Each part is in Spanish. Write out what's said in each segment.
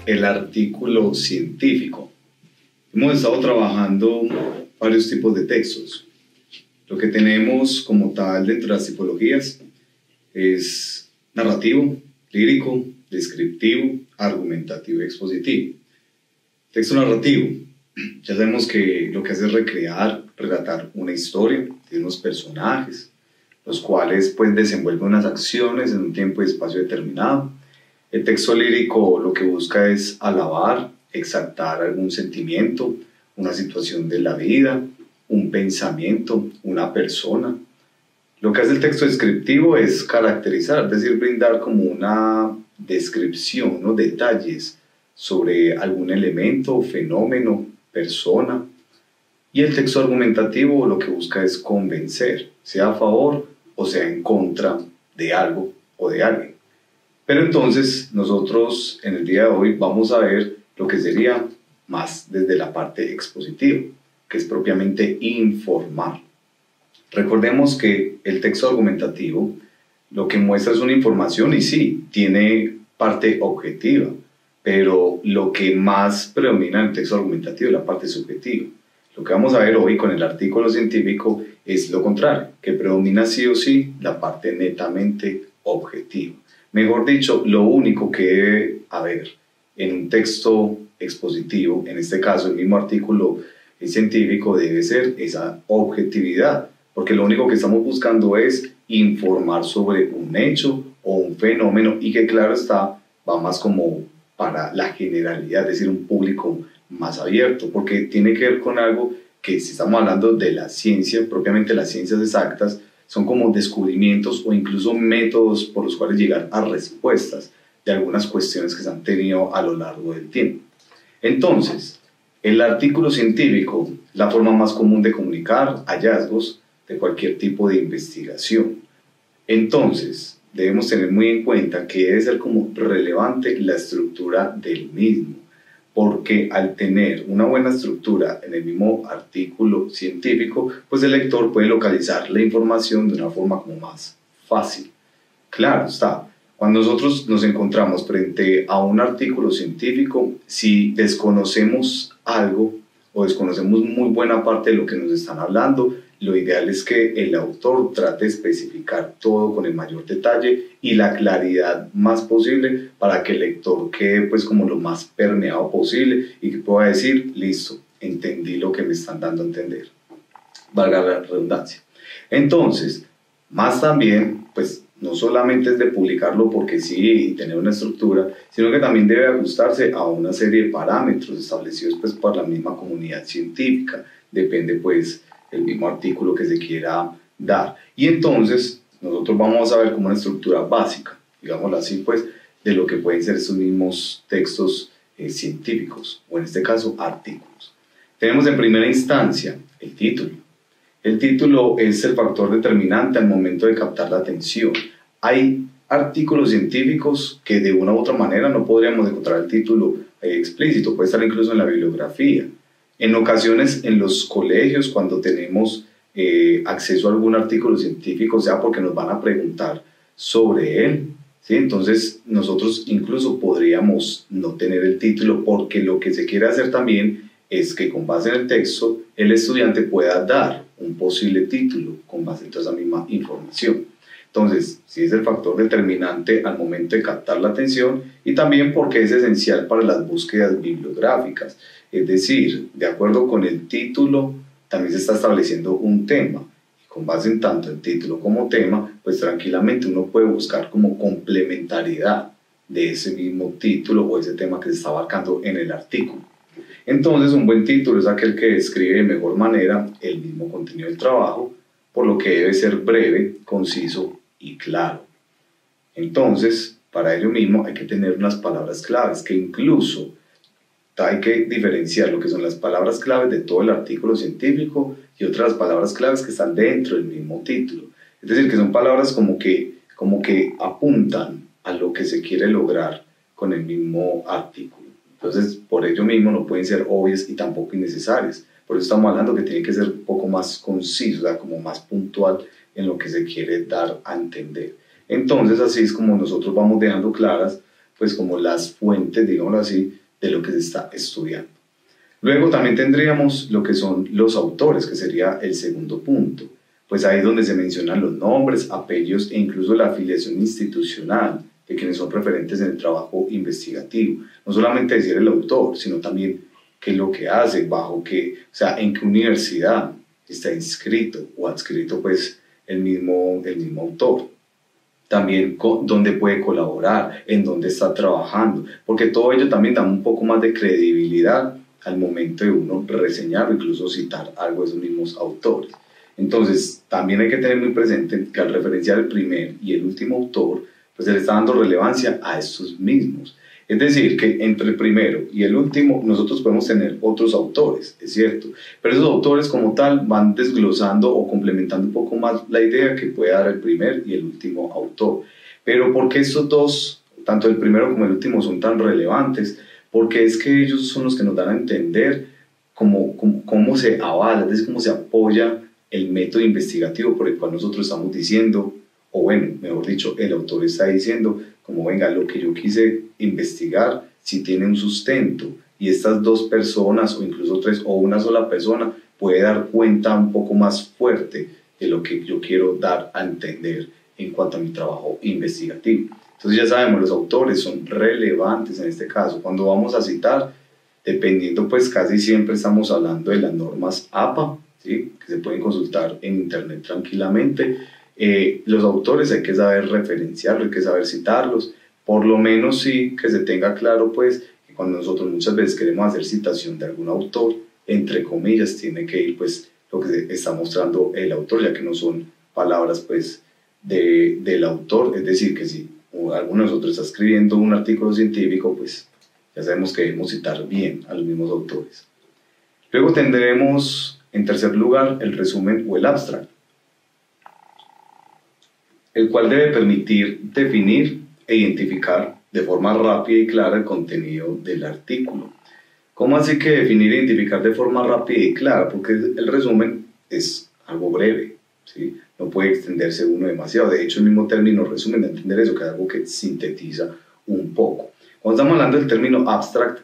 el artículo científico. Hemos estado trabajando varios tipos de textos. Lo que tenemos como tal dentro de las tipologías es narrativo, lírico, descriptivo, argumentativo y expositivo. Texto narrativo. Ya sabemos que lo que hace es recrear, relatar una historia de unos personajes, los cuales pues desenvuelven unas acciones en un tiempo y espacio determinado. El texto lírico lo que busca es alabar, exaltar algún sentimiento, una situación de la vida, un pensamiento, una persona. Lo que hace el texto descriptivo es caracterizar, es decir, brindar como una descripción, unos detalles sobre algún elemento, fenómeno, persona. Y el texto argumentativo lo que busca es convencer, sea a favor o sea en contra de algo o de alguien. Pero entonces nosotros en el día de hoy vamos a ver lo que sería más desde la parte expositiva, que es propiamente informar. Recordemos que el texto argumentativo lo que muestra es una información y sí, tiene parte objetiva, pero lo que más predomina en el texto argumentativo es la parte subjetiva. Lo que vamos a ver hoy con el artículo científico es lo contrario, que predomina sí o sí la parte netamente objetiva. Mejor dicho, lo único que debe haber en un texto expositivo, en este caso el mismo artículo científico, debe ser esa objetividad, porque lo único que estamos buscando es informar sobre un hecho o un fenómeno y que claro está, va más como para la generalidad, es decir, un público más abierto, porque tiene que ver con algo que si estamos hablando de la ciencia, propiamente las ciencias exactas, son como descubrimientos o incluso métodos por los cuales llegar a respuestas de algunas cuestiones que se han tenido a lo largo del tiempo. Entonces, el artículo científico, la forma más común de comunicar hallazgos de cualquier tipo de investigación. Entonces, debemos tener muy en cuenta que debe ser como relevante la estructura del mismo, porque al tener una buena estructura en el mismo artículo científico, pues el lector puede localizar la información de una forma como más fácil. Claro está, cuando nosotros nos encontramos frente a un artículo científico, si desconocemos algo o desconocemos muy buena parte de lo que nos están hablando, lo ideal es que el autor trate de especificar todo con el mayor detalle y la claridad más posible para que el lector quede pues como lo más permeado posible y que pueda decir, listo, entendí lo que me están dando a entender. Valga la redundancia. Entonces, más también, pues no solamente es de publicarlo porque sí y tener una estructura, sino que también debe ajustarse a una serie de parámetros establecidos pues por la misma comunidad científica. Depende pues el mismo artículo que se quiera dar. Y entonces nosotros vamos a ver como una estructura básica, digámoslo así, pues, de lo que pueden ser estos mismos textos científicos, o en este caso, artículos. Tenemos en primera instancia el título. El título es el factor determinante al momento de captar la atención. Hay artículos científicos que de una u otra manera no podríamos encontrar el título explícito, puede estar incluso en la bibliografía. En ocasiones en los colegios, cuando tenemos acceso a algún artículo científico, sea porque nos van a preguntar sobre él, ¿sí? Entonces nosotros incluso podríamos no tener el título porque lo que se quiere hacer también es que con base en el texto el estudiante pueda dar un posible título con base en toda esa misma información. Entonces, sí es el factor determinante al momento de captar la atención y también porque es esencial para las búsquedas bibliográficas. Es decir, de acuerdo con el título, también se está estableciendo un tema. Y con base en tanto el título como tema, pues tranquilamente uno puede buscar como complementariedad de ese mismo título o ese tema que se está abarcando en el artículo. Entonces, un buen título es aquel que describe de mejor manera el mismo contenido del trabajo, por lo que debe ser breve, conciso y claro. Entonces, para ello mismo hay que tener unas palabras claves que incluso hay que diferenciar lo que son las palabras claves de todo el artículo científico y otras palabras claves que están dentro del mismo título. Es decir, que son palabras como que apuntan a lo que se quiere lograr con el mismo artículo. Entonces, por ello mismo no pueden ser obvias y tampoco innecesarias. Por eso estamos hablando que tiene que ser un poco más conciso, ¿verdad? Como más puntual en lo que se quiere dar a entender. Entonces, así es como nosotros vamos dejando claras, pues como las fuentes, digámoslo así, de lo que se está estudiando. Luego también tendríamos lo que son los autores, que sería el segundo punto. Pues ahí es donde se mencionan los nombres, apellidos e incluso la afiliación institucional de quienes son referentes en el trabajo investigativo. No solamente decir el autor, sino también qué es lo que hace, bajo qué, o sea, en qué universidad está inscrito o adscrito pues el mismo autor. También dónde puede colaborar, en dónde está trabajando, porque todo ello también da un poco más de credibilidad al momento de uno reseñar o incluso citar algo de esos mismos autores. Entonces, también hay que tener muy presente que al referenciar el primer y el último autor, pues se le está dando relevancia a estos mismos. Es decir, que entre el primero y el último nosotros podemos tener otros autores, es cierto, pero esos autores como tal van desglosando o complementando un poco más la idea que puede dar el primer y el último autor. Pero ¿por qué estos dos, tanto el primero como el último, son tan relevantes? Porque es que ellos son los que nos dan a entender cómo se avala, es decir, cómo se apoya el método investigativo por el cual nosotros estamos diciendo, o bueno, mejor dicho, el autor está diciendo, como venga, lo que yo quise investigar, si tiene un sustento, y estas dos personas, o incluso tres, o una sola persona, puede dar cuenta un poco más fuerte de lo que yo quiero dar a entender en cuanto a mi trabajo investigativo. Entonces ya sabemos, los autores son relevantes en este caso. Cuando vamos a citar, dependiendo, pues casi siempre estamos hablando de las normas APA, ¿sí? Que se pueden consultar en internet tranquilamente. Los autores hay que saber referenciarlos, hay que saber citarlos, por lo menos sí que se tenga claro pues que cuando nosotros muchas veces queremos hacer citación de algún autor, entre comillas, tiene que ir pues lo que está mostrando el autor, ya que no son palabras pues del autor, es decir, que si alguno de nosotros está escribiendo un artículo científico, pues ya sabemos que debemos citar bien a los mismos autores. Luego tendremos en tercer lugar el resumen o el abstract, el cual debe permitir definir e identificar de forma rápida y clara el contenido del artículo. ¿Cómo así que definir e identificar de forma rápida y clara? Porque el resumen es algo breve, ¿sí? No puede extenderse uno demasiado. De hecho, el mismo término resumen da a entender eso, que es algo que sintetiza un poco. Cuando estamos hablando del término abstract,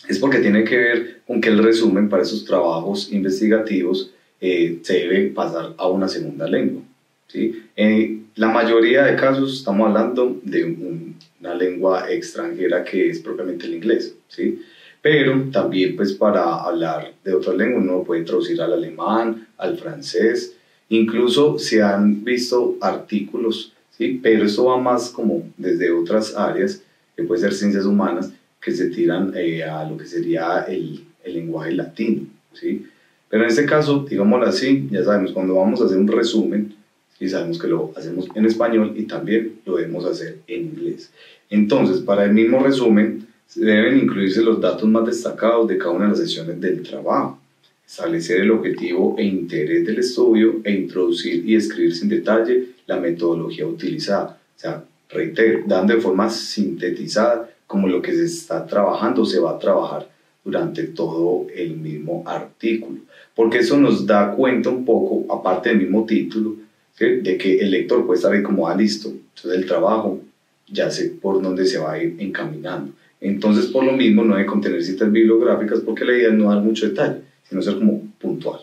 es porque tiene que ver con que el resumen para esos trabajos investigativos se debe pasar a una segunda lengua, ¿sí? En la mayoría de casos estamos hablando de una lengua extranjera que es propiamente el inglés, ¿sí? Pero también pues para hablar de otras lenguas uno puede traducir al alemán, al francés, incluso se han visto artículos, ¿sí? Pero esto va más como desde otras áreas, que puede ser ciencias humanas, que se tiran a lo que sería el lenguaje latino, ¿sí? Pero en este caso, digámoslo así, ya sabemos, cuando vamos a hacer un resumen, y sabemos que lo hacemos en español y también lo debemos hacer en inglés. Entonces, para el mismo resumen, deben incluirse los datos más destacados de cada una de las sesiones del trabajo, establecer el objetivo e interés del estudio e introducir y escribir sin detalle la metodología utilizada. O sea, reitero, dando de forma sintetizada como lo que se está trabajando se va a trabajar durante todo el mismo artículo. Porque eso nos da cuenta un poco, aparte del mismo título, ¿sí? De que el lector puede saber como, listo, entonces el trabajo ya sé por dónde se va a ir encaminando. Entonces, por lo mismo, no debe contener citas bibliográficas porque la idea es no dar mucho detalle, sino ser como puntual.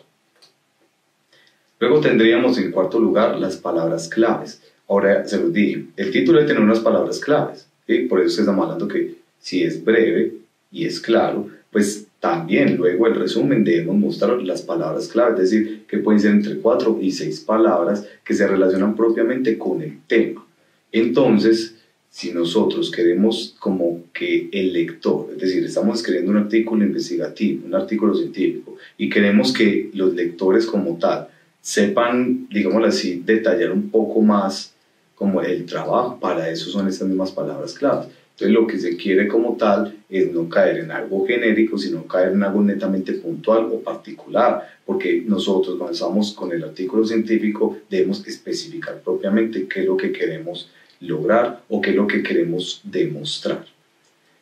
Luego tendríamos en cuarto lugar las palabras claves. Ahora se los dije, el título debe tener unas palabras claves, ¿sí? Por eso estamos hablando que si es breve y es claro, pues también luego el resumen debemos mostrar las palabras claves, es decir, que pueden ser entre 4 y 6 palabras que se relacionan propiamente con el tema. Entonces, si nosotros queremos como que el lector, es decir, estamos escribiendo un artículo investigativo, un artículo científico, y queremos que los lectores como tal sepan, digámoslo así, detallar un poco más como el trabajo, para eso son estas mismas palabras claves. Entonces lo que se quiere como tal es no caer en algo genérico, sino caer en algo netamente puntual o particular, porque nosotros cuando estamos con el artículo científico debemos especificar propiamente qué es lo que queremos lograr o qué es lo que queremos demostrar.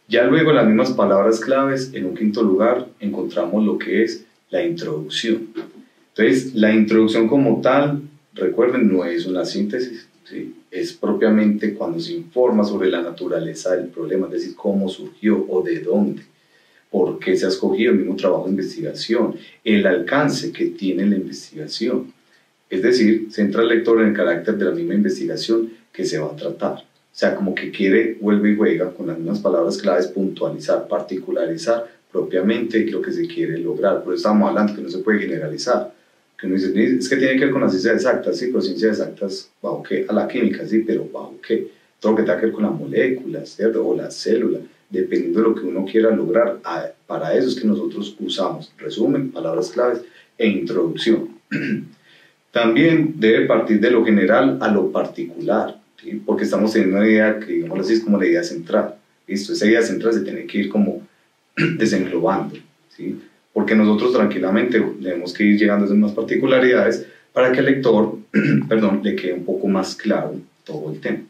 Ya luego las mismas palabras claves, en un quinto lugar encontramos lo que es la introducción. Entonces la introducción como tal, recuerden, no es una síntesis, ¿sí? Es propiamente cuando se informa sobre la naturaleza del problema, es decir, cómo surgió o de dónde, por qué se ha escogido el mismo trabajo de investigación, el alcance que tiene la investigación. Es decir, centra al lector en el carácter de la misma investigación que se va a tratar. O sea, como que quiere, vuelve y juega con las mismas palabras claves, puntualizar, particularizar propiamente lo que se quiere lograr. Por eso estamos hablando que no se puede generalizar. Que uno dice, es que tiene que ver con las ciencias exactas, sí, pero ciencias exactas, ¿bajo qué? A la química, sí, pero ¿bajo qué? Todo lo que tenga que ver con las moléculas, ¿cierto? O las células, dependiendo de lo que uno quiera lograr. Para eso es que nosotros usamos resumen, palabras claves e introducción. También debe partir de lo general a lo particular, ¿sí? Porque estamos teniendo una idea que, digamos así, es como la idea central. ¿Listo? Esa idea central se tiene que ir como desenglobando, ¿sí? Porque nosotros tranquilamente tenemos que ir llegando a esas más particularidades para que al lector perdón, le quede un poco más claro todo el tema.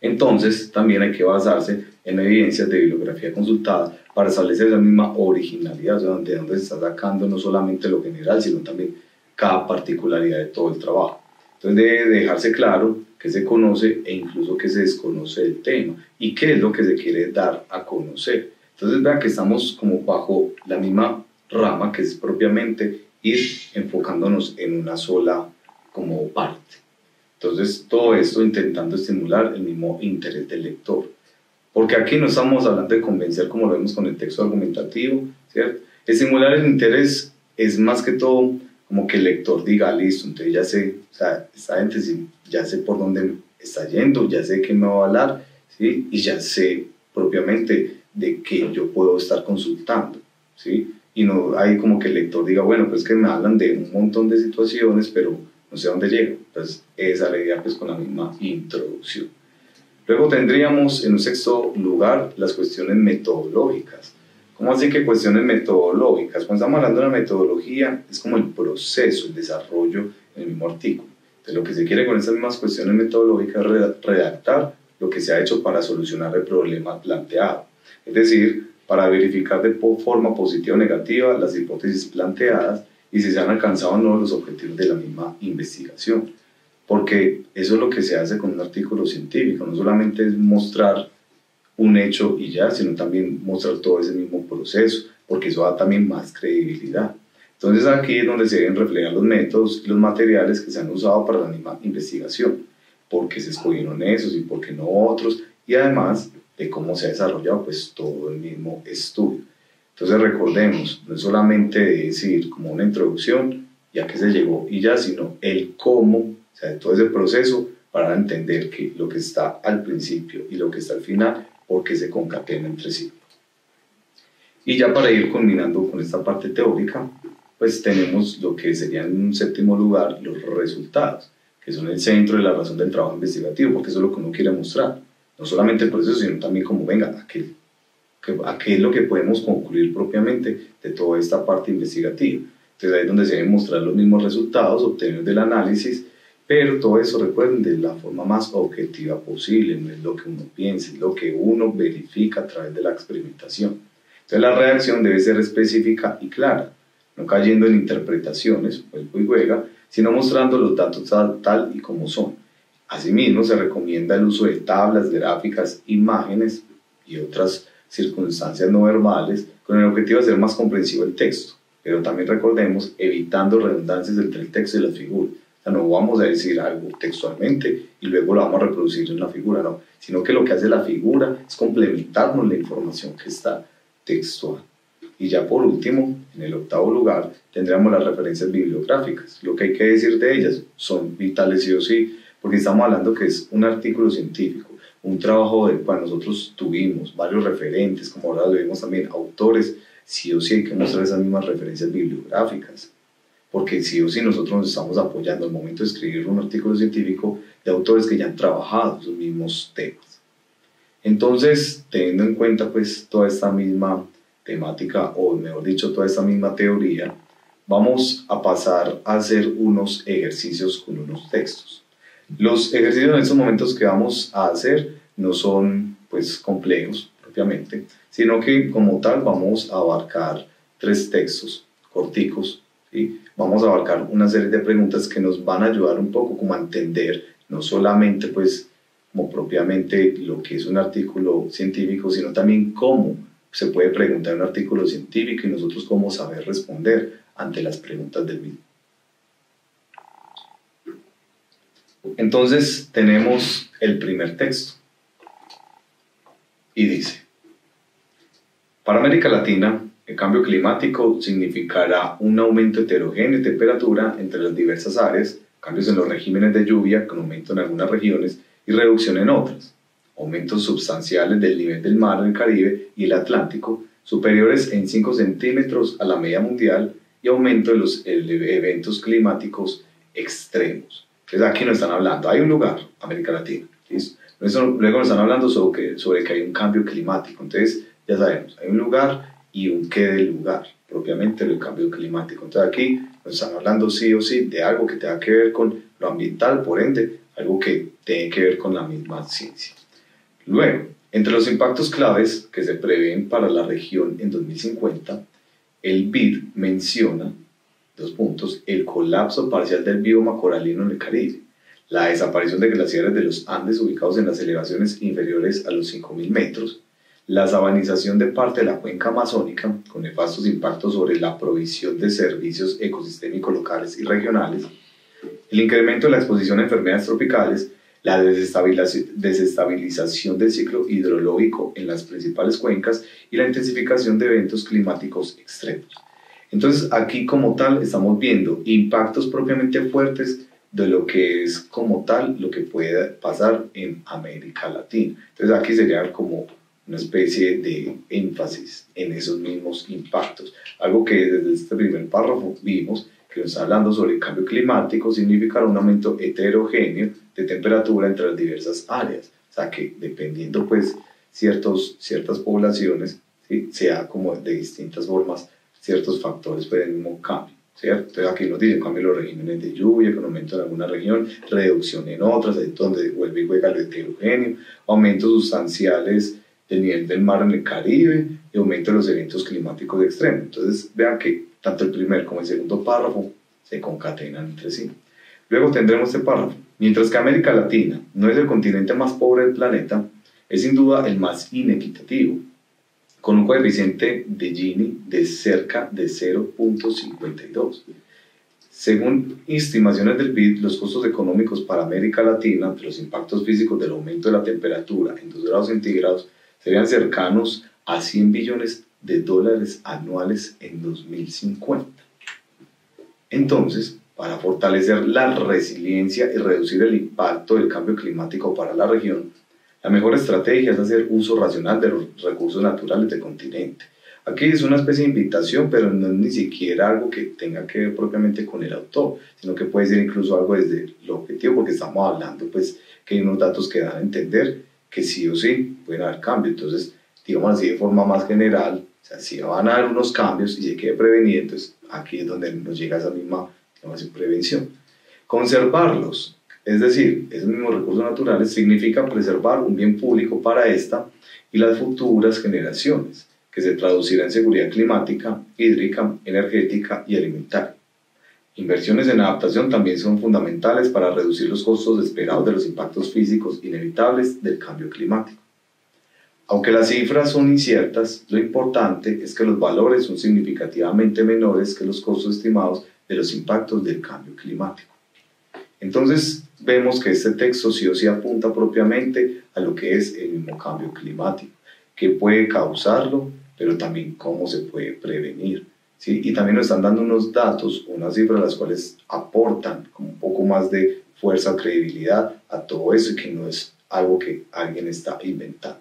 Entonces, también hay que basarse en evidencias de bibliografía consultada para establecer esa misma originalidad, o sea, de dónde se está sacando no solamente lo general, sino también cada particularidad de todo el trabajo. Entonces debe dejarse claro que se conoce e incluso que se desconoce el tema y qué es lo que se quiere dar a conocer. Entonces vean que estamos como bajo la misma rama que es propiamente ir enfocándonos en una sola como parte. Entonces todo esto intentando estimular el mismo interés del lector. Porque aquí no estamos hablando de convencer como lo vemos con el texto argumentativo, ¿cierto? Estimular el interés es más que todo como que el lector diga, listo, entonces ya sé, o sea, esta gente ya sé por dónde está yendo, ya sé qué me va a hablar, ¿sí? Y ya sé propiamente de qué yo puedo estar consultando, ¿sí? Y no hay como que el lector diga, bueno, pues que me hablan de un montón de situaciones, pero no sé a dónde llego. Entonces, esa es la idea pues con la misma introducción. Luego tendríamos en un sexto lugar las cuestiones metodológicas. ¿Cómo así que cuestiones metodológicas? Cuando estamos hablando de la metodología, es como el proceso, el desarrollo en el mismo artículo. Entonces, lo que se quiere con estas mismas cuestiones metodológicas es redactar lo que se ha hecho para solucionar el problema planteado. Es decir, para verificar de forma positiva o negativa las hipótesis planteadas y si se han alcanzado o no los objetivos de la misma investigación. Porque eso es lo que se hace con un artículo científico, no solamente es mostrar un hecho y ya, sino también mostrar todo ese mismo proceso, porque eso da también más credibilidad. Entonces aquí es donde se deben reflejar los métodos y los materiales que se han usado para la misma investigación, porque se escogieron esos y por qué no otros, y además de cómo se ha desarrollado pues todo el mismo estudio. Entonces recordemos, no es solamente decir como una introducción, ya que se llegó y ya, sino el cómo, o sea, todo ese proceso para entender que lo que está al principio y lo que está al final, porque se concatena entre sí. Y ya para ir culminando con esta parte teórica, pues tenemos lo que sería en un séptimo lugar los resultados, que son el centro de la razón del trabajo investigativo, porque eso es lo que uno quiere mostrar, no solamente el proceso, sino también como venga, a qué es lo que podemos concluir propiamente de toda esta parte investigativa. Entonces ahí es donde se deben mostrar los mismos resultados obtenidos del análisis, pero todo eso, recuerden, de la forma más objetiva posible, no es lo que uno piensa, es lo que uno verifica a través de la experimentación. Entonces la redacción debe ser específica y clara, no cayendo en interpretaciones, vuelvo y juega, sino mostrando los datos tal y como son. Asimismo, se recomienda el uso de tablas, gráficas, imágenes y otras circunstancias no verbales con el objetivo de hacer más comprensivo el texto, pero también recordemos evitando redundancias entre el texto y las figuras. O sea, no vamos a decir algo textualmente y luego lo vamos a reproducir en la figura, no, sino que lo que hace la figura es complementarnos la información que está textual. Y ya por último, en el octavo lugar, tendremos las referencias bibliográficas. Lo que hay que decir de ellas son vitales sí o sí, porque estamos hablando que es un artículo científico, un trabajo del cual nosotros tuvimos varios referentes, como ahora lo vimos también, autores, sí o sí hay que mostrar esas mismas referencias bibliográficas, porque sí o sí nosotros nos estamos apoyando al momento de escribir un artículo científico de autores que ya han trabajado esos mismos temas. Entonces, teniendo en cuenta pues toda esta misma temática, o mejor dicho, toda esta misma teoría, vamos a pasar a hacer unos ejercicios con unos textos. Los ejercicios en estos momentos que vamos a hacer no son pues complejos propiamente, sino que como tal vamos a abarcar 3 textos corticos, ¿sí? Vamos a abarcar una serie de preguntas que nos van a ayudar un poco como a entender no solamente pues como propiamente lo que es un artículo científico, sino también cómo se puede preguntar un artículo científico y nosotros cómo saber responder ante las preguntas del mismo. Entonces tenemos el primer texto y dice: para América Latina, el cambio climático significará un aumento heterogéneo de temperatura entre las diversas áreas, cambios en los regímenes de lluvia con aumento en algunas regiones y reducción en otras, aumentos sustanciales del nivel del mar en el Caribe y el Atlántico, superiores en 5 centímetros a la media mundial, y aumento de los eventos climáticos extremos. Entonces aquí nos están hablando, hay un lugar, América Latina, ¿listo? Luego nos están hablando sobre que hay un cambio climático. Entonces ya sabemos, hay un lugar y un qué del lugar, propiamente el cambio climático. Entonces aquí nos están hablando sí o sí de algo que tenga que ver con lo ambiental, por ende, algo que tiene que ver con la misma ciencia. Luego, entre los impactos claves que se prevén para la región en 2050, el BID menciona, el colapso parcial del bioma coralino en el Caribe, la desaparición de glaciares de los Andes ubicados en las elevaciones inferiores a los 5.000 metros, la sabanización de parte de la cuenca amazónica, con nefastos impactos sobre la provisión de servicios ecosistémicos locales y regionales, el incremento de la exposición a enfermedades tropicales, la desestabilización del ciclo hidrológico en las principales cuencas y la intensificación de eventos climáticos extremos. Entonces aquí como tal estamos viendo impactos propiamente fuertes de lo que es como tal lo que puede pasar en América Latina. Entonces aquí sería como una especie de énfasis en esos mismos impactos. Algo que desde este primer párrafo vimos que nos está hablando sobre el cambio climático significará un aumento heterogéneo de temperatura entre las diversas áreas. O sea que dependiendo pues ciertas poblaciones, ¿sí?, sea como de distintas formas, ciertos factores pueden el mismo cambio, ¿cierto? Entonces aquí nos dice cambio en los regímenes de lluvia, con aumento en alguna región, reducción en otras, ahí donde vuelve y juega lo heterogéneo, aumentos sustanciales del nivel del mar en el Caribe y aumento de los eventos climáticos extremos. Entonces vean que tanto el primer como el segundo párrafo se concatenan entre sí. Luego tendremos este párrafo: mientras que América Latina no es el continente más pobre del planeta, es sin duda el más inequitativo, con un coeficiente de Gini de cerca de 0.52. Según estimaciones del BID, los costos económicos para América Latina ante los impactos físicos del aumento de la temperatura en 2 grados centígrados serían cercanos a $100 billones anuales en 2050. Entonces, para fortalecer la resiliencia y reducir el impacto del cambio climático para la región, la mejor estrategia es hacer uso racional de los recursos naturales del continente. Aquí es una especie de invitación, pero no es ni siquiera algo que tenga que ver propiamente con el autor, sino que puede ser incluso algo desde lo objetivo, porque estamos hablando pues que hay unos datos que dan a entender que sí o sí pueden haber cambios. Entonces, digamos así de forma más general, o sea, si van a haber unos cambios y se quiere prevenir, entonces aquí es donde nos llega esa misma, digamos así, prevención. Conservarlos, es decir, esos mismos recursos naturales, significa preservar un bien público para esta y las futuras generaciones, que se traducirá en seguridad climática, hídrica, energética y alimentaria. Inversiones en adaptación también son fundamentales para reducir los costos esperados de los impactos físicos inevitables del cambio climático. Aunque las cifras son inciertas, lo importante es que los valores son significativamente menores que los costos estimados de los impactos del cambio climático. Entonces vemos que este texto sí o sí apunta propiamente a lo que es el mismo cambio climático, que puede causarlo, pero también cómo se puede prevenir, ¿sí? Y también nos están dando unos datos, unas cifras las cuales aportan como un poco más de fuerza o credibilidad a todo eso y que no es algo que alguien está inventando.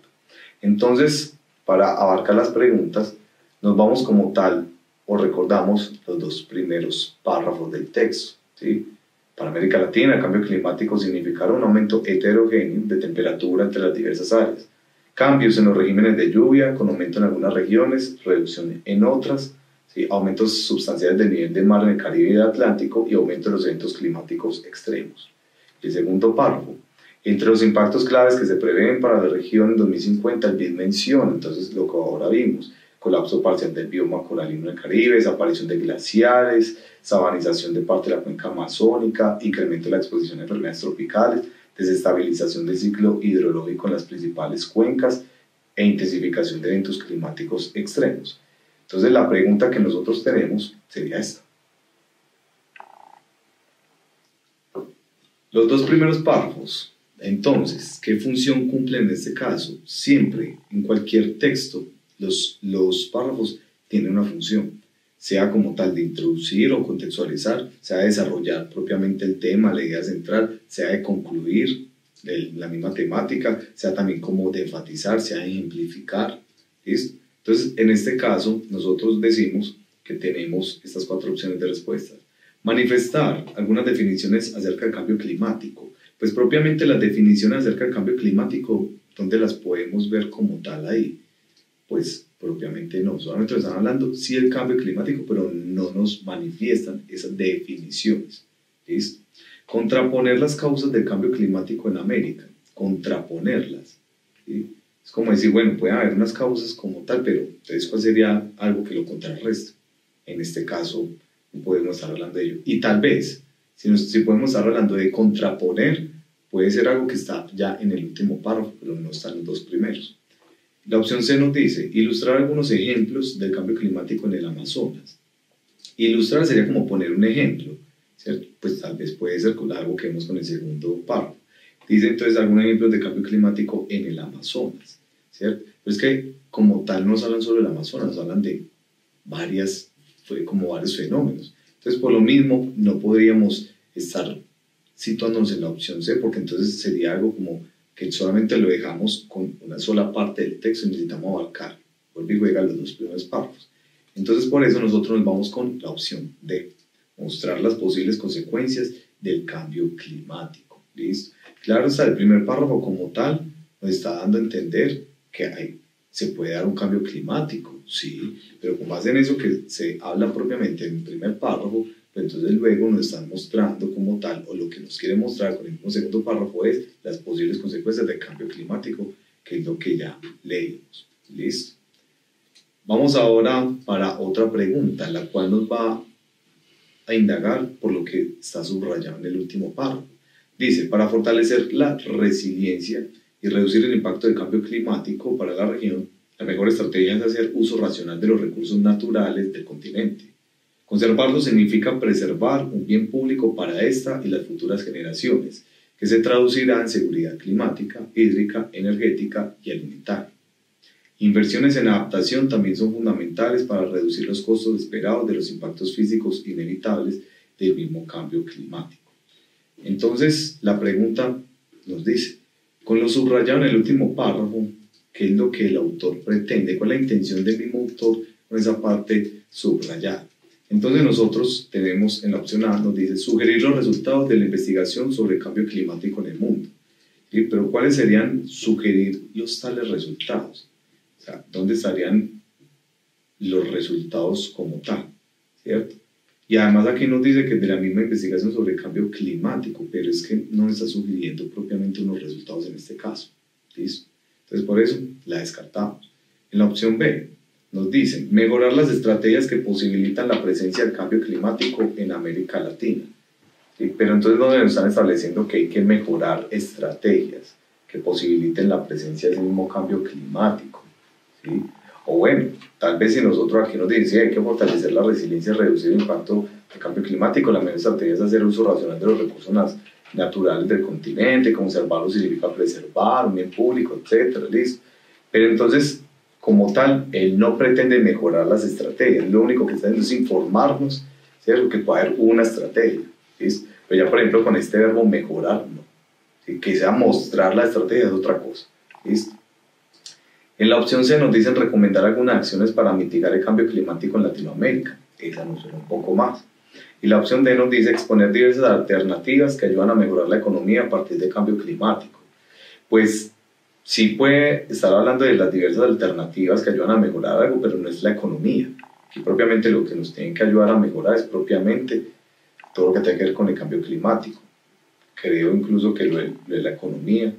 Entonces, para abarcar las preguntas, nos vamos como tal o recordamos los 2 primeros párrafos del texto, ¿sí? Para América Latina, el cambio climático significará un aumento heterogéneo de temperatura entre las diversas áreas, cambios en los regímenes de lluvia, con aumento en algunas regiones, reducción en otras, ¿sí?, aumentos sustanciales del nivel del mar en el Caribe y el Atlántico y aumento de los eventos climáticos extremos. El segundo párrafo: entre los impactos claves que se prevén para la región en 2050, el BID menciona, entonces, lo que ahora vimos: colapso parcial del bioma coralino en el Caribe, desaparición de glaciares, sabanización de parte de la cuenca amazónica, incremento de la exposición a enfermedades tropicales, desestabilización del ciclo hidrológico en las principales cuencas e intensificación de eventos climáticos extremos. Entonces la pregunta que nosotros tenemos sería esta. Los dos primeros párrafos, entonces, ¿qué función cumplen en este caso? Siempre, en cualquier texto, los párrafos tienen una función, sea como tal de introducir o contextualizar, sea de desarrollar propiamente el tema, la idea central, sea de concluir la misma temática, sea también como de enfatizar, sea de ejemplificar, ¿listo? Entonces, en este caso, nosotros decimos que tenemos estas 4 opciones de respuesta. Manifestar algunas definiciones acerca del cambio climático. Pues propiamente las definiciones acerca del cambio climático, ¿dónde las podemos ver como tal ahí? Pues propiamente no, solamente nos están hablando sí del cambio climático, pero no nos manifiestan esas definiciones. ¿Listo? Contraponer las causas del cambio climático en América, contraponerlas. ¿Sí? Es como decir, bueno, pueden haber unas causas como tal, pero entonces ¿cuál sería algo que lo contrarreste? En este caso, no podemos estar hablando de ello. Y tal vez, si podemos estar hablando de contraponer, puede ser algo que está ya en el último párrafo, pero no están los dos primeros. La opción C nos dice, ilustrar algunos ejemplos del cambio climático en el Amazonas. Ilustrar sería como poner un ejemplo, ¿cierto? Pues tal vez puede ser algo que vemos con el segundo párrafo. Dice entonces algunos ejemplos de cambio climático en el Amazonas, ¿cierto? Pero es que como tal no nos hablan solo del Amazonas, nos hablan de varios fenómenos. Entonces por lo mismo no podríamos estar situándonos en la opción C, porque entonces sería algo como que solamente lo dejamos con una sola parte del texto y necesitamos abarcar, vuelve y juega los dos primeros párrafos. Entonces por eso nosotros nos vamos con la opción D, mostrar las posibles consecuencias del cambio climático. ¿Listo? Claro está, el primer párrafo como tal nos está dando a entender que se puede dar un cambio climático, sí, pero con base en eso que se habla propiamente en el primer párrafo, pues entonces luego nos están mostrando como tal, o lo que nos quiere mostrar con el mismo segundo párrafo es las posibles consecuencias del cambio climático, que es lo que ya leímos. ¿Listo? Vamos ahora para otra pregunta, la cual nos va a indagar por lo que está subrayado en el último párrafo. Dice, para fortalecer la resiliencia y reducir el impacto del cambio climático para la región, la mejor estrategia es hacer uso racional de los recursos naturales del continente. Conservarlo significa preservar un bien público para esta y las futuras generaciones, que se traducirá en seguridad climática, hídrica, energética y alimentaria. Inversiones en adaptación también son fundamentales para reducir los costos esperados de los impactos físicos inevitables del mismo cambio climático. Entonces, la pregunta nos dice, con lo subrayado en el último párrafo, ¿qué es lo que el autor pretende? ¿Cuál es la intención del mismo autor con esa parte subrayada? Entonces nosotros tenemos en la opción A, nos dice, sugerir los resultados de la investigación sobre el cambio climático en el mundo. ¿Sí? Pero ¿cuáles serían sugerir los tales resultados? O sea, ¿dónde estarían los resultados como tal? ¿Cierto? Y además aquí nos dice que de la misma investigación sobre el cambio climático, pero es que no está sugiriendo propiamente unos resultados en este caso. ¿Listo? Entonces por eso la descartamos. En la opción B nos dicen mejorar las estrategias que posibilitan la presencia del cambio climático en América Latina. ¿Sí? Pero entonces donde nos están estableciendo que hay que mejorar estrategias que posibiliten la presencia del mismo cambio climático. ¿Sí? O bueno, tal vez si nosotros aquí nos dicen hay que fortalecer la resiliencia y reducir el impacto del cambio climático, la mejor estrategia es hacer uso racional de los recursos naturales del continente, conservarlo significa preservar, un bien público, etc. ¿Listo? Pero entonces, como tal, él no pretende mejorar las estrategias, lo único que está haciendo es informarnos, ¿cierto? Que puede haber una estrategia. ¿Listo? Pero ya, por ejemplo, con este verbo mejorar, ¿no? ¿Sí? Que sea mostrar la estrategia es otra cosa. ¿Listo? En la opción C nos dicen recomendar algunas acciones para mitigar el cambio climático en Latinoamérica. Esa nos suena un poco más. Y la opción D nos dice exponer diversas alternativas que ayudan a mejorar la economía a partir del cambio climático. Pues sí puede estar hablando de las diversas alternativas que ayudan a mejorar algo, pero no es la economía. Aquí propiamente lo que nos tiene que ayudar a mejorar es propiamente todo lo que tiene que ver con el cambio climático. Creo incluso que lo de la economía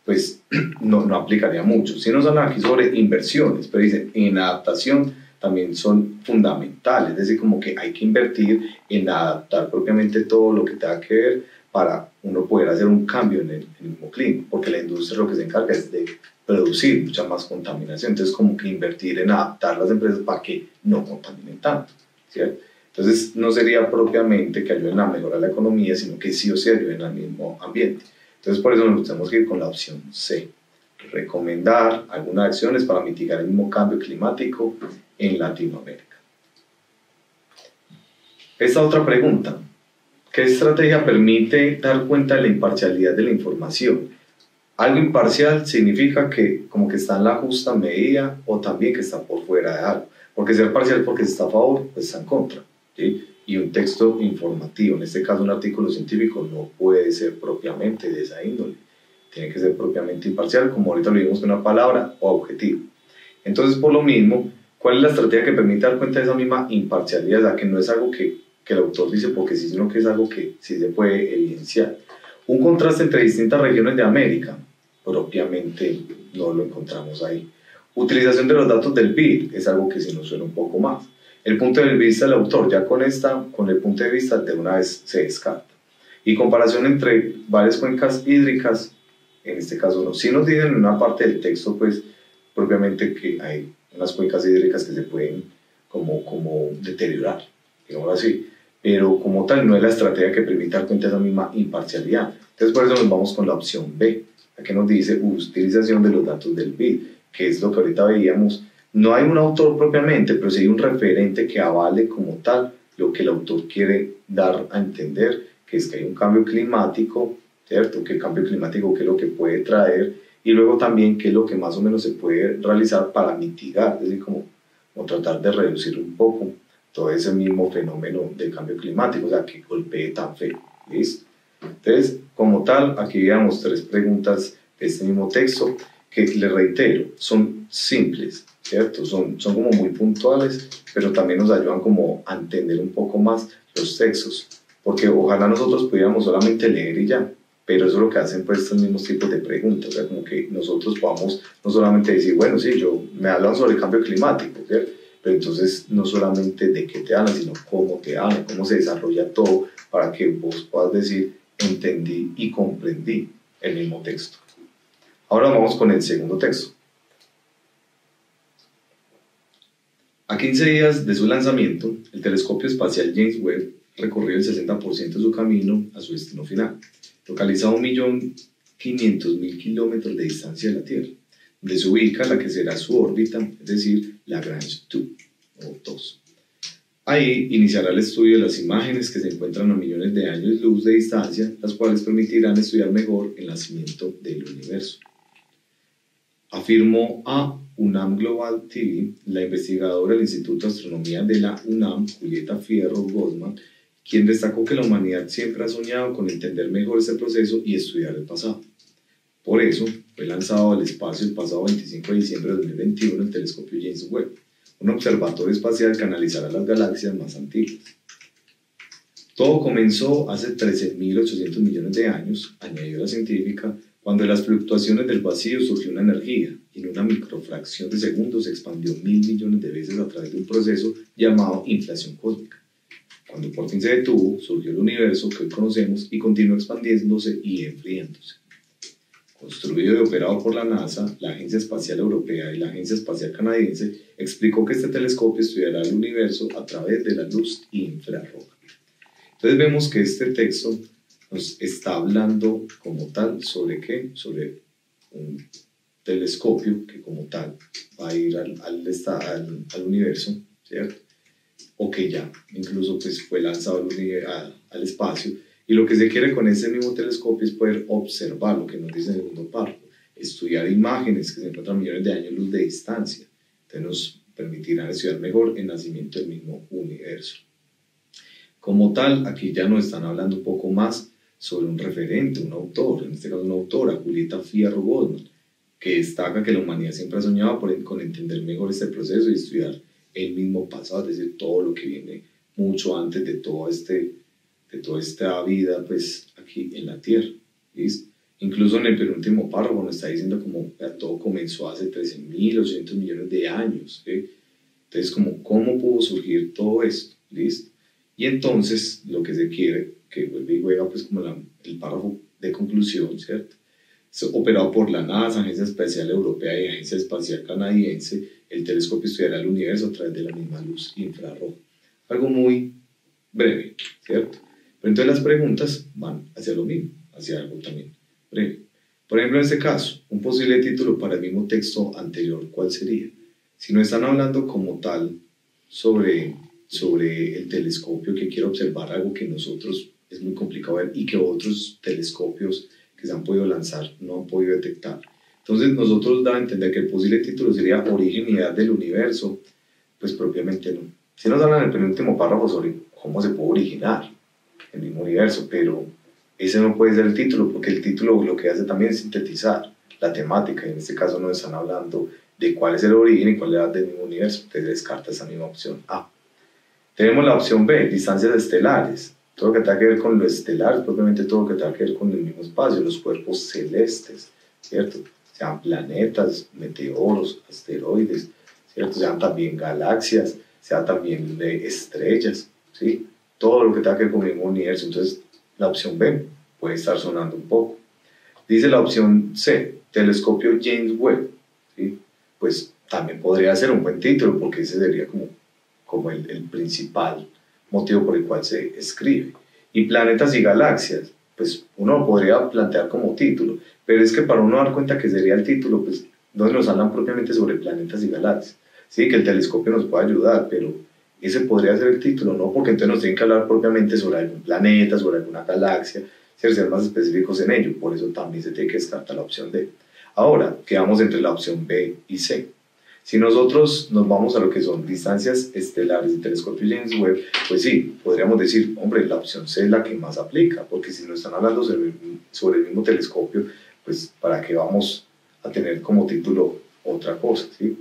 pues no aplicaría mucho. Si nos hablan aquí sobre inversiones, pero dicen en adaptación también son fundamentales, es decir, como que hay que invertir en adaptar propiamente todo lo que tenga que ver para uno poder hacer un cambio en el mismo clima, porque la industria lo que se encarga es de producir mucha más contaminación, entonces como que invertir en adaptar las empresas para que no contaminen tanto, ¿cierto? Entonces no sería propiamente que ayuden a mejorar la economía, sino que sí o sí ayuden al mismo ambiente. Entonces por eso nos tenemos que ir con la opción C, recomendar algunas acciones para mitigar el mismo cambio climático en Latinoamérica. Esta otra pregunta, ¿qué estrategia permite dar cuenta de la imparcialidad de la información? Algo imparcial significa que como que está en la justa medida o también que está por fuera de algo. Porque ser parcial porque está a favor, pues está en contra, ¿sí? Y un texto informativo, en este caso un artículo científico, no puede ser propiamente de esa índole. Tiene que ser propiamente imparcial, como ahorita lo vimos con una palabra, o objetivo. Entonces, por lo mismo, ¿cuál es la estrategia que permite dar cuenta de esa misma imparcialidad? O sea, que no es algo que el autor dice porque sí, sino que es algo que sí se puede evidenciar. Un contraste entre distintas regiones de América, propiamente no lo encontramos ahí. Utilización de los datos del BID es algo que sí nos suena un poco más. El punto de vista del autor, ya con el punto de vista de una vez se descarta. Y comparación entre varias cuencas hídricas, en este caso no. Sí nos dicen en una parte del texto, pues, propiamente que hay unas cuencas hídricas que se pueden como deteriorar, digamos así. Pero como tal no es la estrategia que permite dar cuenta de esa misma imparcialidad. Entonces por eso nos vamos con la opción B, la que nos dice utilización de los datos del BID, que es lo que ahorita veíamos. No hay un autor propiamente, pero sí hay un referente que avale como tal lo que el autor quiere dar a entender, que es que hay un cambio climático, ¿cierto? Que el cambio climático, qué es lo que puede traer, y luego también qué es lo que más o menos se puede realizar para mitigar, es decir, como tratar de reducir un poco todo ese mismo fenómeno del cambio climático, o sea, que golpee tan feo, ¿listo? Entonces, como tal, aquí veamos 3 preguntas de este mismo texto, que les reitero, son simples, ¿cierto? Son como muy puntuales, pero también nos ayudan como a entender un poco más los textos, porque ojalá nosotros pudiéramos solamente leer y ya, pero eso es lo que hacen pues estos mismos tipos de preguntas, o sea, como que nosotros podamos no solamente decir, bueno, sí, me hablan sobre el cambio climático, ¿cierto? Pero entonces no solamente de qué te hablan, sino cómo te hablan, cómo se desarrolla todo, para que vos puedas decir, entendí y comprendí el mismo texto. Ahora vamos con el segundo texto. A 15 días de su lanzamiento, el telescopio espacial James Webb recorrió el 60% de su camino a su destino final, localizado a 1.500.000 kilómetros de distancia de la Tierra, donde se ubica la que será su órbita, es decir, Lagrange 2, o 2. Ahí iniciará el estudio de las imágenes que se encuentran a millones de años luz de distancia, las cuales permitirán estudiar mejor el nacimiento del universo. Afirmó a UNAM Global TV la investigadora del Instituto de Astronomía de la UNAM, Julieta Fierro Goldman, quien destacó que la humanidad siempre ha soñado con entender mejor este proceso y estudiar el pasado. Por eso, fue lanzado al espacio el pasado 25 de diciembre de 2021 el telescopio James Webb, un observatorio espacial que analizará las galaxias más antiguas. Todo comenzó hace 13.800 millones de años, añadió la científica, cuando de las fluctuaciones del vacío surgió una energía y en una microfracción de segundos se expandió 1.000 millones de veces a través de un proceso llamado inflación cósmica. Cuando por fin se detuvo, surgió el universo que hoy conocemos y continuó expandiéndose y enfriándose. Construido y operado por la NASA, la Agencia Espacial Europea y la Agencia Espacial Canadiense, explicó que este telescopio estudiará el universo a través de la luz infrarroja. Entonces vemos que este texto nos está hablando como tal sobre qué, sobre un telescopio que como tal va a ir al universo, ¿cierto? O que ya incluso pues, fue lanzado al espacio, y lo que se quiere con ese mismo telescopio es poder observar lo que nos dice en el segundo párrafo, estudiar imágenes que se encuentran a millones de años luz de distancia, entonces nos permitirán estudiar mejor el nacimiento del mismo universo. Como tal, aquí ya nos están hablando un poco más sobre un referente, un autor, en este caso una autora, Julieta Fierro Goldman, que destaca que la humanidad siempre ha soñado con entender mejor este proceso y estudiar el mismo pasado, es decir, todo lo que viene mucho antes de toda esta vida pues, aquí en la Tierra. ¿Listo? Incluso en el penúltimo párrafo nos está diciendo como todo comenzó hace 13.800 millones de años. ¿sí? Entonces, ¿cómo pudo surgir todo esto? ¿Listo? Y entonces lo que se quiere, que vuelve y juega pues como el párrafo de conclusión, ¿cierto? Es operado por la NASA, Agencia Espacial Europea y Agencia Espacial Canadiense. El telescopio estudiará el universo a través de la misma luz infrarroja. Algo muy breve, ¿cierto? Pero entonces las preguntas van hacia lo mismo, hacia algo también breve. Por ejemplo, en este caso, un posible título para el mismo texto anterior, ¿cuál sería? Si no están hablando como tal sobre el telescopio que quiere observar algo que nosotros es muy complicado ver y que otros telescopios que se han podido lanzar no han podido detectar. Entonces nosotros da a entender que el posible título sería Origen y Edad del Universo, pues propiamente no. Si nos hablan en el penúltimo párrafo sobre cómo se puede originar el mismo universo, pero ese no puede ser el título, porque el título lo que hace también es sintetizar la temática, y en este caso nos están hablando de cuál es el origen y cuál es la edad del mismo universo, entonces descarta esa misma opción A. Tenemos la opción B, distancias estelares. Todo lo que tenga que ver con lo estelar, propiamente todo lo que tenga que ver con el mismo espacio, los cuerpos celestes, ¿cierto? Sean planetas, meteoros, asteroides, ¿cierto? Sean también galaxias, sean también estrellas, ¿sí? Todo lo que tenga que ver con el mismo universo. Entonces, la opción B puede estar sonando un poco. Dice la opción C, telescopio James Webb, ¿sí? Pues también podría ser un buen título, porque ese sería como el principal motivo por el cual se escribe. Y planetas y galaxias, pues uno lo podría plantear como título, pero es que para uno dar cuenta que sería el título, pues no nos hablan propiamente sobre planetas y galaxias. Sí, que el telescopio nos puede ayudar, pero ese podría ser el título, ¿no? Porque entonces nos tienen que hablar propiamente sobre algún planeta, sobre alguna galaxia, ser más específicos en ello, por eso también se tiene que descartar la opción D. Ahora, quedamos entre la opción B y C. Si nosotros nos vamos a lo que son distancias estelares y telescopio James Webb, pues sí, podríamos decir, hombre, la opción C es la que más aplica, porque si nos están hablando sobre el mismo telescopio, pues ¿para qué vamos a tener como título otra cosa? ¿Sí?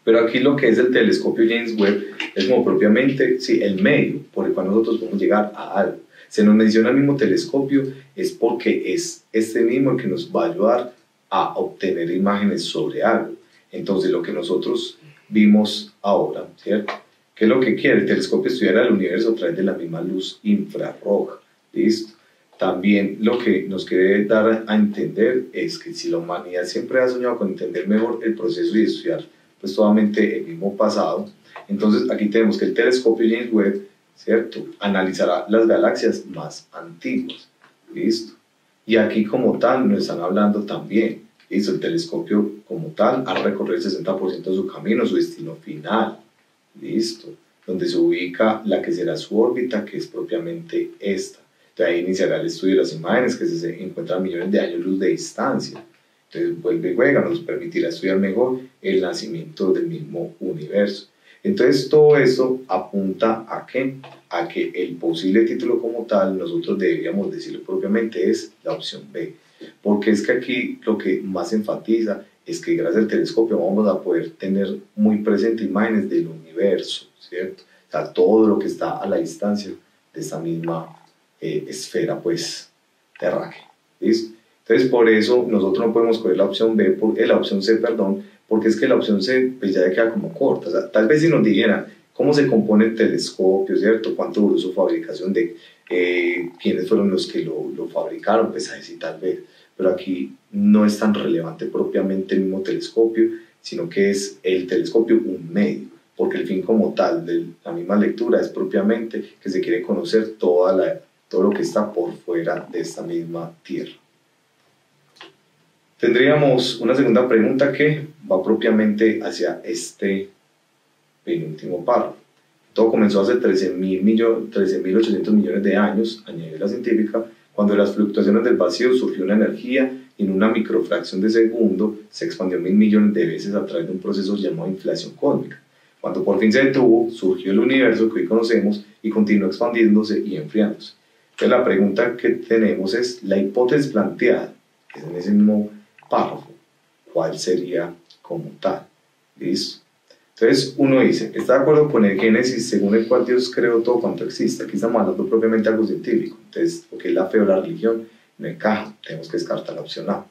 Pero aquí lo que es el telescopio James Webb es como propiamente, sí, el medio por el cual nosotros podemos llegar a algo. Se nos menciona el mismo telescopio, es porque es este mismo el que nos va a ayudar a obtener imágenes sobre algo. Entonces, lo que nosotros vimos ahora, ¿cierto? ¿Qué es lo que quiere? El telescopio estudiar el universo a través de la misma luz infrarroja, ¿listo? También lo que nos quiere dar a entender es que si la humanidad siempre ha soñado con entender mejor el proceso y estudiar pues totalmente el mismo pasado, entonces aquí tenemos que el telescopio James Webb, ¿cierto? Analizará las galaxias más antiguas, ¿listo? Y aquí como tal nos están hablando también, ¿listo? El telescopio como tal ha recorrido el 60% de su camino, su destino final, ¿listo? Donde se ubica la que será su órbita, que es propiamente esta. De ahí iniciará el estudio de las imágenes que se encuentran a millones de años luz de distancia. Entonces vuelve y juega, nos permitirá estudiar mejor el nacimiento del mismo universo. Entonces todo esto apunta ¿a qué? A que el posible título como tal, nosotros deberíamos decirlo propiamente, es la opción B. Porque es que aquí lo que más enfatiza es que gracias al telescopio vamos a poder tener muy presente imágenes del universo, ¿cierto? O sea, todo lo que está a la distancia de esta misma esfera, pues, terráquea, ¿listo? Entonces, por eso nosotros no podemos coger la opción B, la opción C, perdón, porque es que la opción C pues ya queda como corta. O sea, tal vez si nos dijeran cómo se compone el telescopio, ¿cierto? Cuánto duró su fabricación, quiénes fueron los que lo fabricaron, pues ahí sí tal vez. Pero aquí no es tan relevante propiamente el mismo telescopio, sino que es el telescopio un medio, porque el fin como tal de la misma lectura es propiamente que se quiere conocer todo lo que está por fuera de esta misma Tierra. Tendríamos una segunda pregunta que va propiamente hacia este penúltimo párrafo. Todo comenzó hace 13.800 millones de años, añade la científica, cuando de las fluctuaciones del vacío surgió una energía y en una microfracción de segundo se expandió 1.000 millones de veces a través de un proceso llamado inflación cósmica. Cuando por fin se detuvo, surgió el universo que hoy conocemos y continuó expandiéndose y enfriándose. Entonces la pregunta que tenemos es, la hipótesis planteada, que es en ese mismo párrafo, ¿cuál sería como tal? ¿Listo? Entonces uno dice, ¿está de acuerdo con el Génesis según el cual Dios creó todo cuanto existe? Aquí estamos hablando propiamente de algo científico. Entonces, lo que es la fe o la religión no encaja, tenemos que descartar la opción A.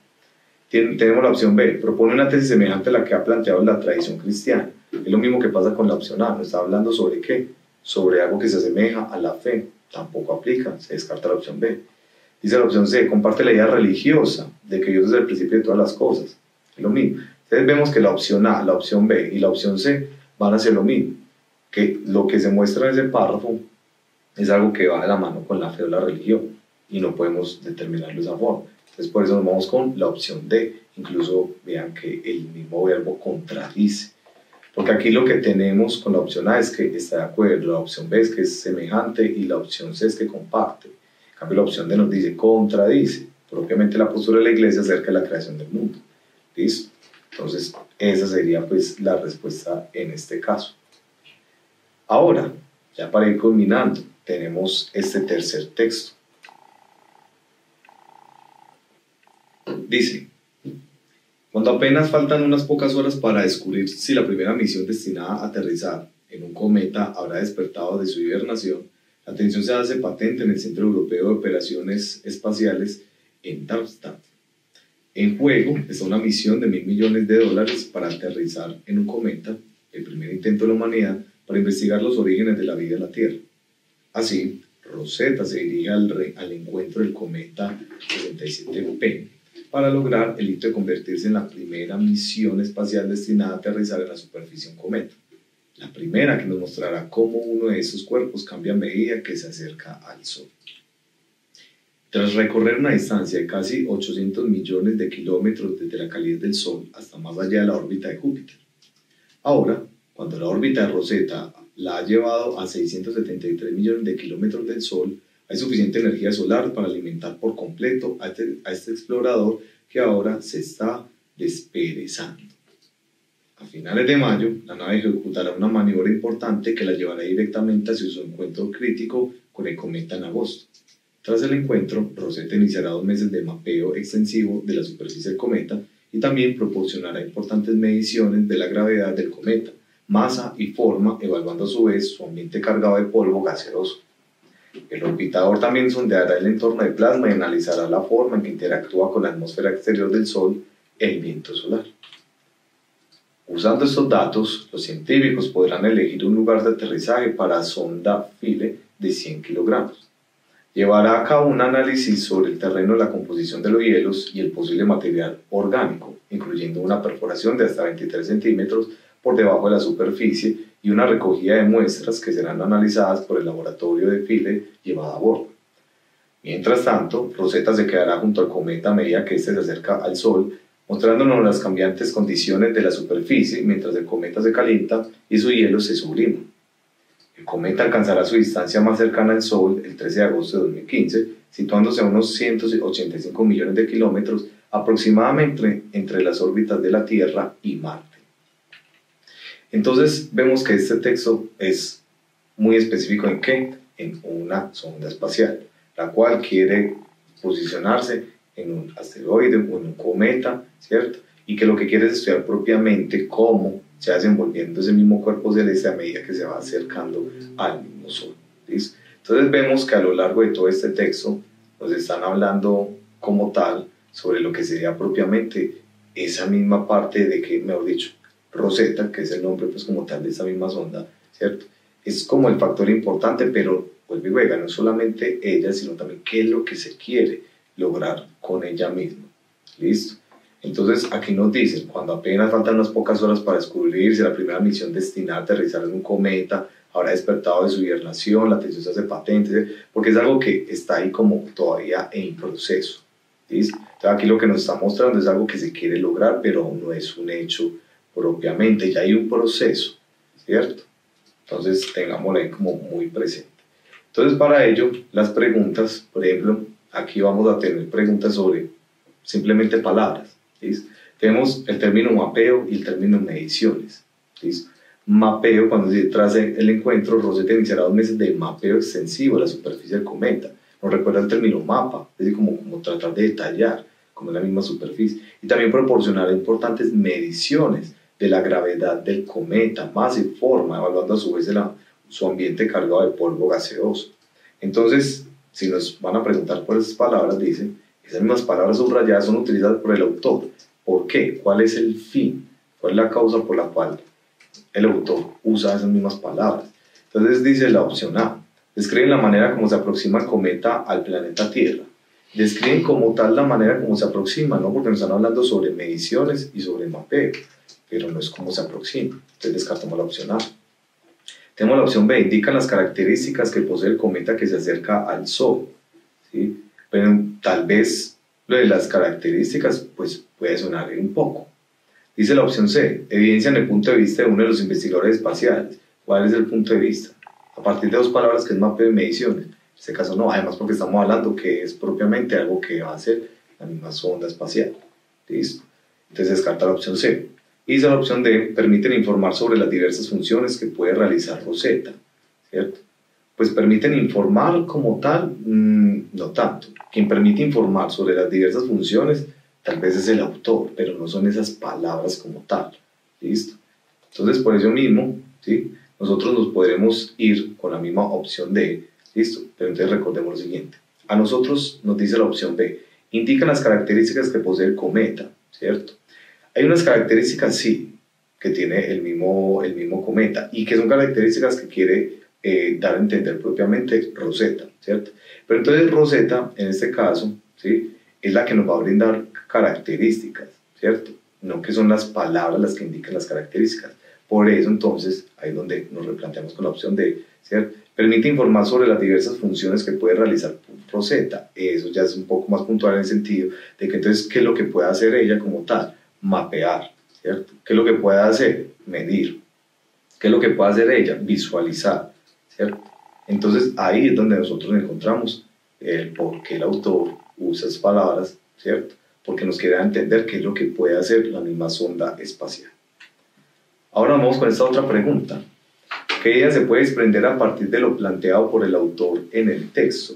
Tenemos la opción B, propone una tesis semejante a la que ha planteado la tradición cristiana. Es lo mismo que pasa con la opción A, nos está hablando sobre qué, sobre algo que se asemeja a la fe. Tampoco aplica, se descarta la opción B. Dice la opción C, comparte la idea religiosa de que Dios es el principio de todas las cosas. Es lo mismo. Entonces vemos que la opción A, la opción B y la opción C van a ser lo mismo. Que lo que se muestra en ese párrafo es algo que va de la mano con la fe o la religión y no podemos determinarlo de esa forma. Entonces por eso nos vamos con la opción D. Incluso vean que el mismo verbo contradice. Porque aquí lo que tenemos con la opción A es que está de acuerdo, la opción B es que es semejante y la opción C es que comparte. En cambio la opción D nos dice contradice, propiamente la postura de la iglesia acerca de la creación del mundo. ¿Listo? Entonces esa sería pues la respuesta en este caso. Ahora, ya para ir culminando, tenemos este tercer texto. Dice, cuando apenas faltan unas pocas horas para descubrir si la primera misión destinada a aterrizar en un cometa habrá despertado de su hibernación, la atención se hace patente en el Centro Europeo de Operaciones Espaciales en Darmstadt. En juego está una misión de $1.000 millones para aterrizar en un cometa, el primer intento de la humanidad para investigar los orígenes de la vida en la Tierra. Así, Rosetta se dirige al encuentro del cometa 67P para lograr el hito de convertirse en la primera misión espacial destinada a aterrizar en la superficie de un cometa. La primera que nos mostrará cómo uno de esos cuerpos cambia a medida que se acerca al Sol. Tras recorrer una distancia de casi 800 millones de kilómetros desde la calidez del Sol hasta más allá de la órbita de Júpiter. Ahora, cuando la órbita de Rosetta la ha llevado a 673 millones de kilómetros del Sol, hay suficiente energía solar para alimentar por completo a este explorador que ahora se está desperezando. A finales de mayo, la nave ejecutará una maniobra importante que la llevará directamente hacia su encuentro crítico con el cometa en agosto. Tras el encuentro, Rosetta iniciará 2 meses de mapeo extensivo de la superficie del cometa y también proporcionará importantes mediciones de la gravedad del cometa, masa y forma, evaluando a su vez su ambiente cargado de polvo gaseoso. El orbitador también sondeará el entorno de plasma y analizará la forma en que interactúa con la atmósfera exterior del Sol e el viento solar. Usando estos datos, los científicos podrán elegir un lugar de aterrizaje para la sonda Philae de 100 kilogramos. Llevará a cabo un análisis sobre el terreno, la composición de los hielos y el posible material orgánico, incluyendo una perforación de hasta 23 centímetros por debajo de la superficie y una recogida de muestras que serán analizadas por el laboratorio de Philae llevada a bordo. Mientras tanto, Rosetta se quedará junto al cometa a medida que éste se acerca al Sol, mostrándonos las cambiantes condiciones de la superficie mientras el cometa se calienta y su hielo se sublima. El cometa alcanzará su distancia más cercana al Sol el 13 de agosto de 2015, situándose a unos 185 millones de kilómetros aproximadamente entre las órbitas de la Tierra y Marte. Entonces vemos que este texto es muy específico en ¿qué? En una sonda espacial, la cual quiere posicionarse en un asteroide o en un cometa, ¿cierto? Y que lo que quiere es estudiar propiamente cómo se va desenvolviendo ese mismo cuerpo celeste a medida que se va acercando al mismo Sol. ¿Listo? Entonces vemos que a lo largo de todo este texto nos están hablando como tal sobre lo que sería propiamente esa misma parte de que, mejor dicho, Rosetta, que es el nombre pues como tal de esa misma sonda, ¿cierto? Es como el factor importante, pero vuelve y juega, no solamente ella, sino también qué es lo que se quiere lograr con ella misma. ¿Listo? Entonces aquí nos dicen, cuando apenas faltan unas pocas horas para descubrir si la primera misión destinada a aterrizar en un cometa habrá despertado de su hibernación, la atención se hace patente, porque es algo que está ahí como todavía en proceso. ¿Listo? Entonces aquí lo que nos está mostrando es algo que se quiere lograr, pero aún no es un hecho propiamente, ya hay un proceso, ¿cierto? Entonces tengámoslo ahí como muy presente. Entonces para ello, las preguntas, por ejemplo, aquí vamos a tener preguntas sobre simplemente palabras. ¿Listo? Tenemos el término mapeo y el término mediciones. ¿Listo? Mapeo, cuando se tras el encuentro, Rosetta iniciará 2 meses de mapeo extensivo de la superficie del cometa. Nos recuerda el término mapa, es decir, como tratar de detallar, como en la misma superficie. Y también proporcionará importantes mediciones de la gravedad del cometa, masa y forma, evaluando a su vez su ambiente cargado de polvo gaseoso. Entonces, si nos van a preguntar por esas palabras, dicen, esas mismas palabras subrayadas son utilizadas por el autor. ¿Por qué? ¿Cuál es el fin? ¿Cuál es la causa por la cual el autor usa esas mismas palabras? Entonces dice la opción A, describen la manera como se aproxima el cometa al planeta Tierra. Describen como tal la manera como se aproxima, ¿no? Porque nos están hablando sobre mediciones y sobre mapeo, pero no es cómo se aproxima. Entonces descartamos la opción A. Tenemos la opción B, indican las características que posee el cometa que se acerca al Sol, ¿sí? Pero tal vez lo de las características pues puede sonar un poco. Dice la opción C, evidencian el punto de vista de uno de los investigadores espaciales. ¿Cuál es el punto de vista? A partir de dos palabras que es mapeo y mediciones. En este caso no, además porque estamos hablando que es propiamente algo que va a hacer la misma sonda espacial. ¿Listo? Entonces descarta la opción C. Y dice la opción D, permiten informar sobre las diversas funciones que puede realizar Rosetta. ¿Cierto? Pues permiten informar como tal, no tanto. Quien permite informar sobre las diversas funciones tal vez es el autor, pero no son esas palabras como tal. ¿Listo? Entonces por eso mismo, ¿sí? Nosotros nos podremos ir con la misma opción D, ¿listo? Pero entonces recordemos lo siguiente. A nosotros nos dice la opción B, indican las características que posee el cometa, ¿cierto? Hay unas características, sí, que tiene el mismo cometa y que son características que quiere dar a entender propiamente Rosetta, ¿cierto? Pero entonces Rosetta, en este caso, ¿sí? Es la que nos va a brindar características, ¿cierto? No que son las palabras las que indican las características. Por eso, entonces, ahí es donde nos replanteamos con la opción D, ¿cierto? Permite informar sobre las diversas funciones que puede realizar Rosetta. Eso ya es un poco más puntual en el sentido de que, entonces, ¿qué es lo que puede hacer ella como tal? Mapear, ¿cierto? ¿Qué es lo que puede hacer? Medir. ¿Qué es lo que puede hacer ella? Visualizar, ¿cierto? Entonces, ahí es donde nosotros encontramos el por qué el autor usa esas palabras, ¿cierto? Porque nos quiere entender qué es lo que puede hacer la misma sonda espacial. Ahora vamos con esta otra pregunta. ¿Qué idea se puede desprender a partir de lo planteado por el autor en el texto?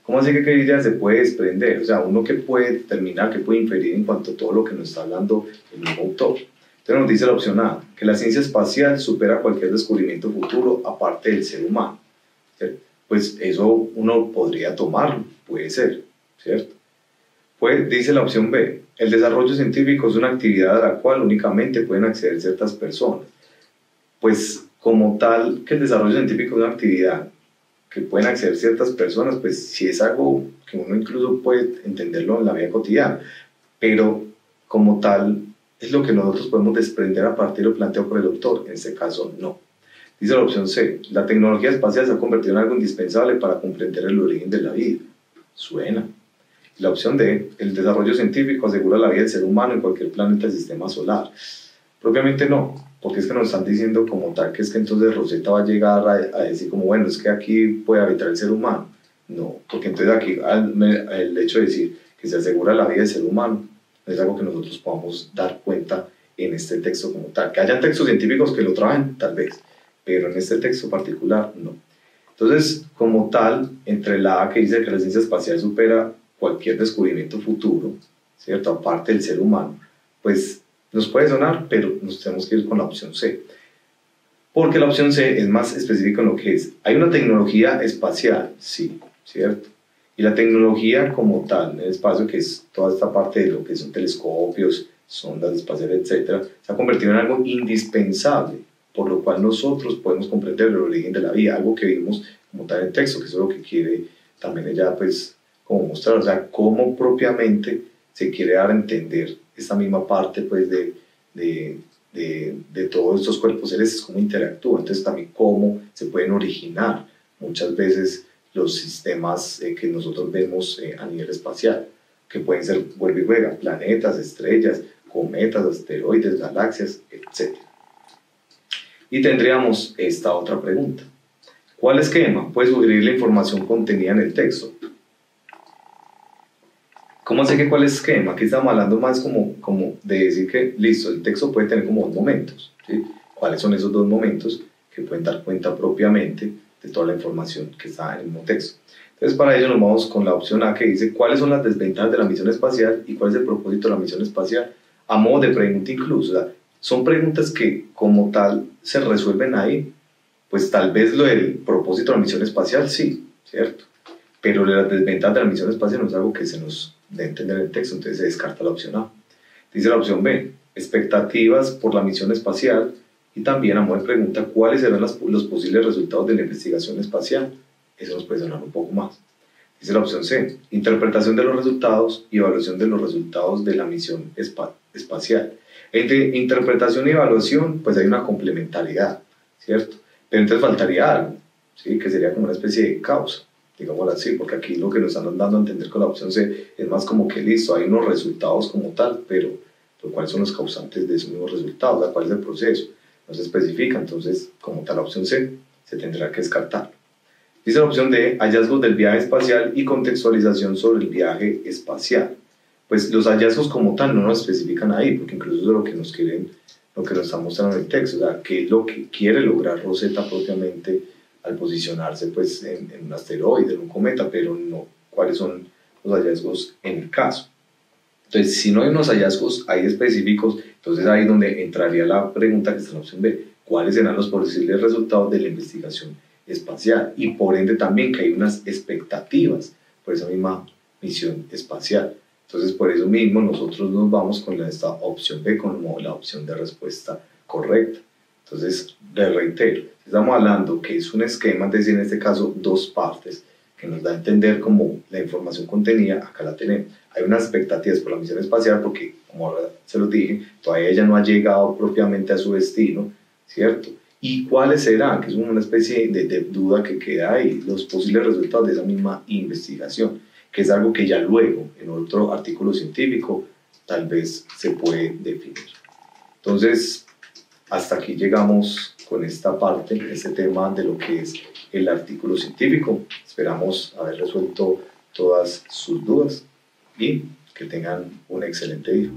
¿Cómo así que qué idea se puede desprender? O sea, uno que puede determinar, que puede inferir en cuanto a todo lo que nos está hablando el mismo autor. Entonces nos dice la opción A, que la ciencia espacial supera cualquier descubrimiento futuro aparte del ser humano. ¿Cierto? Pues eso uno podría tomarlo, puede ser, ¿cierto? Pues dice la opción B, el desarrollo científico es una actividad a la cual únicamente pueden acceder ciertas personas. Pues como tal que el desarrollo científico es una actividad que pueden acceder ciertas personas, pues sí es algo que uno incluso puede entenderlo en la vida cotidiana, pero como tal es lo que nosotros podemos desprender a partir de lo planteado por el autor, en este caso no. Dice la opción C, la tecnología espacial se ha convertido en algo indispensable para comprender el origen de la vida. Suena. La opción D, el desarrollo científico asegura la vida del ser humano en cualquier planeta del sistema solar. Propiamente no, porque es que nos están diciendo como tal que es que entonces Rosetta va a llegar a decir como bueno, es que aquí puede habitar el ser humano. No, porque entonces aquí el hecho de decir que se asegura la vida del ser humano es algo que nosotros podamos dar cuenta en este texto como tal. Que hayan textos científicos que lo traen, tal vez, pero en este texto particular no. Entonces, como tal, entre la A que dice que la ciencia espacial supera cualquier descubrimiento futuro, ¿cierto? Aparte del ser humano, pues nos puede sonar, pero nos tenemos que ir con la opción C. Porque la opción C es más específica en lo que es. Hay una tecnología espacial, sí, ¿cierto? Y la tecnología como tal, en el espacio, que es toda esta parte de lo que son telescopios, sondas espaciales, etc., se ha convertido en algo indispensable, por lo cual nosotros podemos comprender el origen de la vida, algo que vimos como tal en el texto, que eso es lo que quiere también ella, pues, como mostrar, o sea, cómo propiamente se quiere dar a entender esta misma parte, pues, de todos estos cuerpos celestes, cómo interactúan, entonces también cómo se pueden originar muchas veces los sistemas que nosotros vemos a nivel espacial, que pueden ser, vuelve y juega, planetas, estrellas, cometas, asteroides, galaxias, etc. Y tendríamos esta otra pregunta. ¿Cuál esquema puede sugerir la información contenida en el texto? ¿Cómo sé que cuál esquema? Aquí estamos hablando más como de decir que, listo, el texto puede tener como dos momentos, ¿sí? ¿Cuáles son esos dos momentos que pueden dar cuenta propiamente de toda la información que está en el mismo texto? Entonces, para ello nos vamos con la opción A que dice cuáles son las desventajas de la misión espacial y cuál es el propósito de la misión espacial, a modo de pregunta incluso. O sea, son preguntas que como tal se resuelven ahí, pues tal vez lo del propósito de la misión espacial, sí, ¿cierto? Pero las desventajas de la misión espacial no es algo que se nos dé a entender en el texto, entonces se descarta la opción A. Dice la opción B, expectativas por la misión espacial Y también, a modo de pregunta, ¿cuáles serán los posibles resultados de la investigación espacial? Eso nos puede sonar un poco más. Dice la opción C, interpretación de los resultados y evaluación de los resultados de la misión espacial. Entre interpretación y evaluación, pues hay una complementariedad, ¿cierto? Pero entonces faltaría algo, ¿sí? Que sería como una especie de causa, digámoslo así, porque aquí lo que nos están dando a entender con la opción C es más como que listo, hay unos resultados como tal, pero ¿cuáles son los causantes de esos mismos resultados? ¿Cuál es el proceso? No se especifica, entonces como tal la opción C se tendrá que descartar. Dice la opción D, hallazgos del viaje espacial y contextualización sobre el viaje espacial. Pues los hallazgos como tal no nos especifican ahí, porque incluso es lo que nos está mostrando en el texto, o sea, qué es lo que quiere lograr Rosetta propiamente al posicionarse pues, en un asteroide, en un cometa, pero no cuáles son los hallazgos en el caso. Entonces, si no hay unos hallazgos ahí específicos, entonces ahí es donde entraría la pregunta que está en la opción B, ¿cuáles serán los posibles resultados de la investigación espacial? Y por ende también que hay unas expectativas por esa misma misión espacial. Entonces, por eso mismo nosotros nos vamos con esta opción B como la opción de respuesta correcta. Entonces, le reitero, estamos hablando que es un esquema, es decir, en este caso, dos partes, que nos da a entender como la información contenida, acá la tenemos. Hay unas expectativas por la misión espacial porque, como ahora se lo dije, todavía ella no ha llegado propiamente a su destino, ¿cierto? ¿Y cuáles serán? Que es una especie de duda que queda ahí, los posibles resultados de esa misma investigación, que es algo que ya luego, en otro artículo científico, tal vez se puede definir. Entonces, hasta aquí llegamos con esta parte, este tema de lo que es el artículo científico. Esperamos haber resuelto todas sus dudas y que tengan un excelente día.